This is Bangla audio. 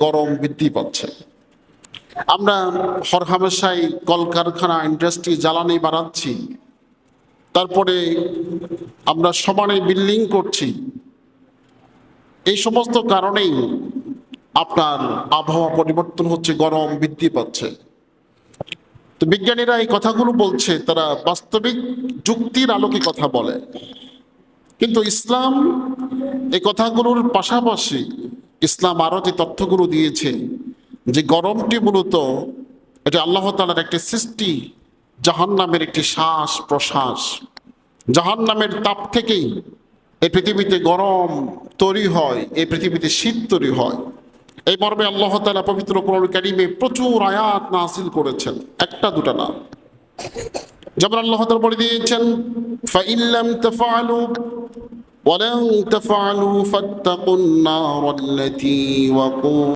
গরম বৃদ্ধি পাচ্ছে। আমরা হরহামেশাই কলকারখানা, ইন্ডাস্ট্রি, জ্বালানি বাড়াচ্ছি, তারপরে আমরা সমানে বিল্ডিং করছি। এই সমস্ত কারণেই আপনার আবহাওয়া পরিবর্তন হচ্ছে, গরম বৃদ্ধি পাচ্ছে। তো বিজ্ঞানীরা এই কথাগুলো বলছে, তারা বাস্তবিক যুক্তির আলোকে কথা বলে, কিন্তু ইসলাম এই কথাগুলোর পাশাপাশি ইসলাম আরো যে তথ্যগুলো দিয়েছে যে গরমটি মূলত এটা আল্লাহ তাআলার একটি সৃষ্টি, জাহান্নামের একটি শ্বাস প্রশ্বাস। জাহান্নামের তাপ থেকেই এই পৃথিবীতে গরম তৈরি হয়, এই পৃথিবীতে শীত তৈরি হয়। এই মর্মে আল্লাহ তাআলা পবিত্র কোরআন কারীমে প্রচুর আয়াত নাযিল করেছেন, একটা দুটা না। যেমন আল্লাহ তাআলা বলে দিয়েছেন, ফাইল্লাম তাফআলু ওয়ালান তাফআলু ফাত্তাকুন নার আল্লাতী ওয়াকুদুহা